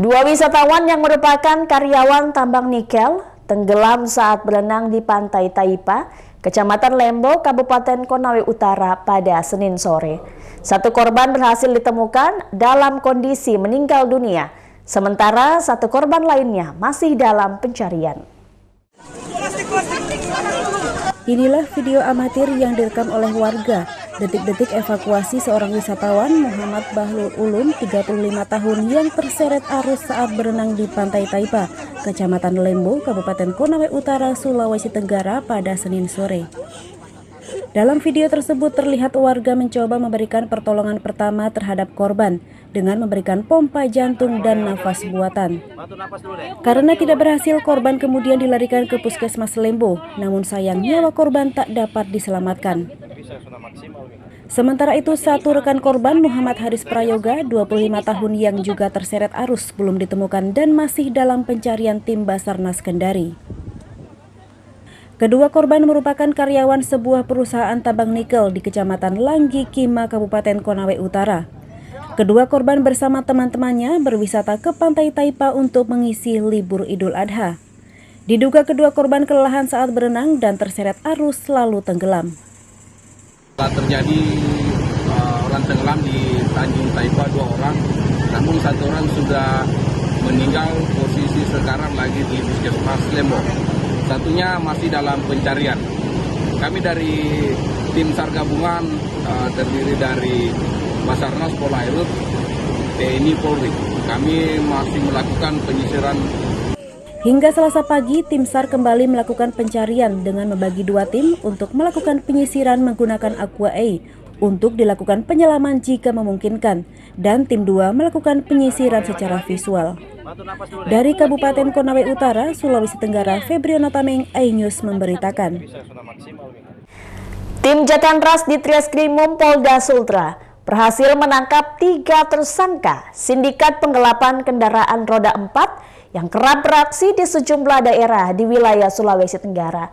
Dua wisatawan yang merupakan karyawan tambang nikel tenggelam saat berenang di Pantai Taipa, Kecamatan Lembo, Kabupaten Konawe Utara pada Senin sore. Satu korban berhasil ditemukan dalam kondisi meninggal dunia, sementara satu korban lainnya masih dalam pencarian. Inilah video amatir yang direkam oleh warga. Detik-detik evakuasi seorang wisatawan Muhammad Bahlul Ulum, 35 tahun yang terseret arus saat berenang di Pantai Taipa, Kecamatan Lembo, Kabupaten Konawe Utara, Sulawesi Tenggara pada Senin sore. Dalam video tersebut terlihat warga mencoba memberikan pertolongan pertama terhadap korban dengan memberikan pompa jantung dan nafas buatan. Karena tidak berhasil, korban kemudian dilarikan ke Puskesmas Lembo, namun sayang nyawa korban tak dapat diselamatkan. Sementara itu, satu rekan korban Muhammad Haris Prayoga, 25 tahun yang juga terseret arus belum ditemukan dan masih dalam pencarian tim Basarnas Kendari. Kedua korban merupakan karyawan sebuah perusahaan tambang nikel di Kecamatan Langgi Kima, Kabupaten Konawe Utara. Kedua korban bersama teman-temannya berwisata ke Pantai Taipa untuk mengisi libur Idul Adha. Diduga kedua korban kelelahan saat berenang dan terseret arus lalu tenggelam. Terjadi orang tenggelam di Tanjung Taipa 2 orang, namun 1 orang sudah meninggal, posisi sekarang lagi di Puskesmas Lembo. Satunya masih dalam pencarian. Kami dari tim SAR gabungan terdiri dari Basarnas, Polairut, TNI, Polri. Kami masih melakukan penyisiran. Hingga Selasa pagi, tim SAR kembali melakukan pencarian dengan membagi 2 tim untuk melakukan penyisiran menggunakan Aqua A untuk dilakukan penyelaman jika memungkinkan, dan tim 2 melakukan penyisiran secara visual. Dari Kabupaten Konawe Utara, Sulawesi Tenggara, Febriono Tameng, iNews memberitakan. Tim Jatanras di Treskrimum Polda Sultra berhasil menangkap 3 tersangka sindikat penggelapan kendaraan roda 4 yang kerap beraksi di sejumlah daerah di wilayah Sulawesi Tenggara.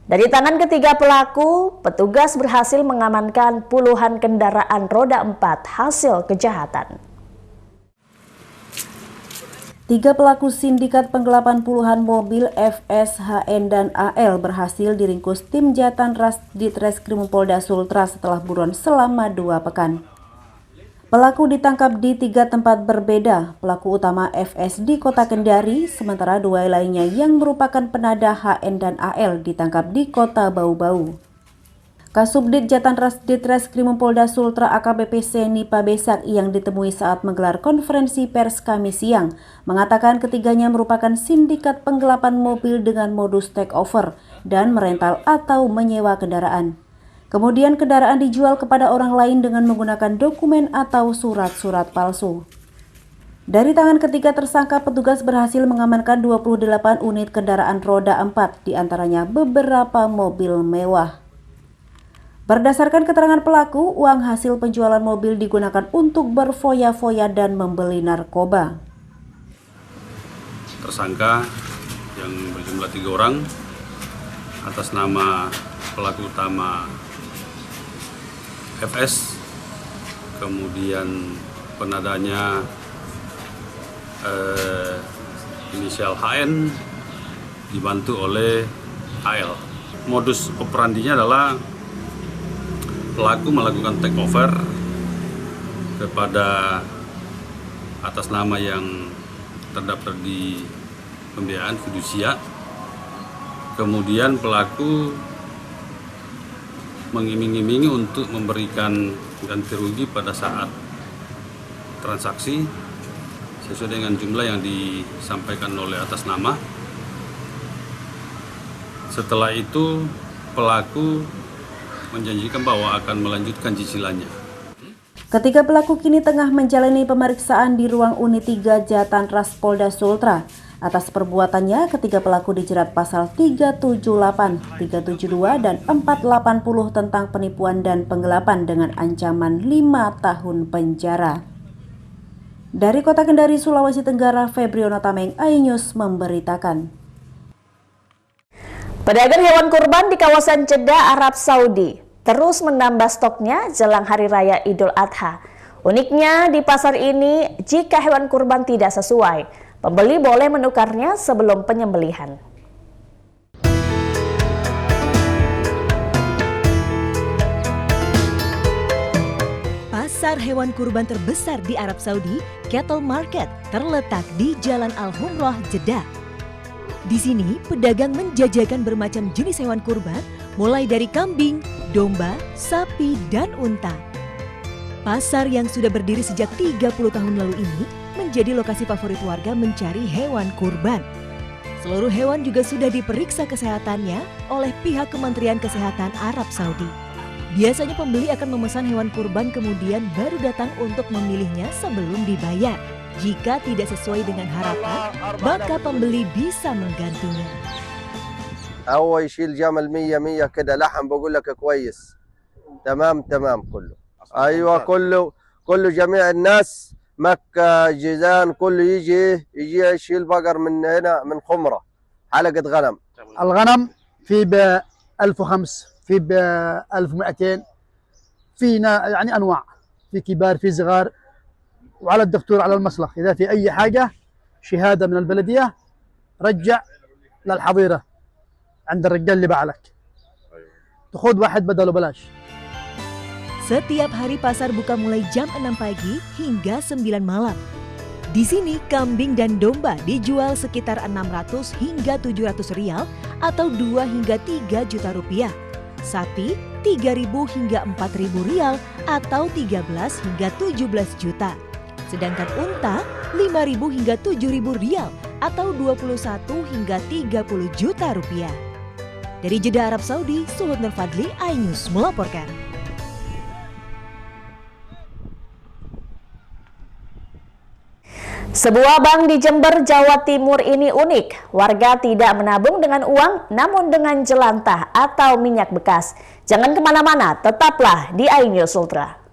Dari tangan ketiga pelaku, petugas berhasil mengamankan puluhan kendaraan roda 4 hasil kejahatan. 3 pelaku sindikat penggelapan puluhan mobil FS, HN, dan AL berhasil diringkus tim Jatanras di Treskrimum Polda Sultra setelah buron selama 2 pekan. Pelaku ditangkap di 3 tempat berbeda. Pelaku utama FS di Kota Kendari, sementara 2 lainnya yang merupakan penada HN dan AL ditangkap di Kota Bau-Bau. Kasubdit Jatanras di Treskrimum Polda Sultra AKBP Seni Pabesak yang ditemui saat menggelar konferensi pers Kamis siang mengatakan ketiganya merupakan sindikat penggelapan mobil dengan modus takeover dan merental atau menyewa kendaraan. Kemudian kendaraan dijual kepada orang lain dengan menggunakan dokumen atau surat-surat palsu. Dari tangan ketiga tersangka, petugas berhasil mengamankan 28 unit kendaraan roda 4, diantaranya beberapa mobil mewah. Berdasarkan keterangan pelaku, uang hasil penjualan mobil digunakan untuk berfoya-foya dan membeli narkoba. Tersangka yang berjumlah 3 orang atas nama pelaku utama FS, kemudian penadanya inisial HN dibantu oleh AL. Modus operandinya adalah pelaku melakukan takeover kepada atas nama yang terdaftar di pembiayaan fidusia. Kemudian pelaku mengiming-imingi untuk memberikan ganti rugi pada saat transaksi sesuai dengan jumlah yang disampaikan oleh atas nama. Setelah itu pelaku menjanjikan bahwa akan melanjutkan cicilannya. Ketiga pelaku kini tengah menjalani pemeriksaan di ruang unit 3 Jatanras Polda Sultra. Atas perbuatannya, ketiga pelaku dijerat pasal 378, 372, dan 480 tentang penipuan dan penggelapan dengan ancaman 5 tahun penjara. Dari Kota Kendari, Sulawesi Tenggara, Febriono Tameng, iNews memberitakan. Pedagang hewan kurban di kawasan Jeddah, Arab Saudi terus menambah stoknya jelang Hari Raya Idul Adha. Uniknya di pasar ini, jika hewan kurban tidak sesuai, pembeli boleh menukarnya sebelum penyembelihan. Pasar hewan kurban terbesar di Arab Saudi, Cattle Market, terletak di Jalan Al-Humrah, Jeddah. Di sini, pedagang menjajakan bermacam jenis hewan kurban, mulai dari kambing, domba, sapi, dan unta. Pasar yang sudah berdiri sejak 30 tahun lalu ini menjadi lokasi favorit warga mencari hewan kurban. Seluruh hewan juga sudah diperiksa kesehatannya oleh pihak Kementerian Kesehatan Arab Saudi. Biasanya pembeli akan memesan hewan kurban kemudian baru datang untuk memilihnya sebelum dibayar. Jika tidak sesuai dengan harapan, maka pembeli bisa menggantinya. هو يشيل جمل 100 كده لحم بقول لك كويس تمام كله ايوه كله جميع الناس مكة جيزان كله يجي يشيل بقر من هنا من خمرة حلقة غنم. الغنم في ب 1005 في ب 1200 فينا يعني انواع في كبار في صغار وعلى الدكتور على المصلخ اذا في اي حاجة شهادة من البلدية رجع للحظيرة عند الرجال اللي بعلك تاخذ واحد بدله بلاش. Setiap hari pasar buka mulai jam 6 pagi hingga 9 malam. Di sini kambing dan domba dijual sekitar 600 hingga 700 rial atau 2 hingga 3 juta rupiah. Sapi 3.000 hingga 4.000 rial atau 13 hingga 17 juta. Sedangkan unta 5.000 hingga 7.000 rial atau 21 hingga 30 juta rupiah. Dari Jeddah, Arab Saudi, Suhud Nur Fadli, iNews melaporkan. Sebuah bank di Jember, Jawa Timur ini unik. Warga tidak menabung dengan uang, namun dengan jelantah atau minyak bekas. Jangan kemana-mana, tetaplah di iNews Ultra.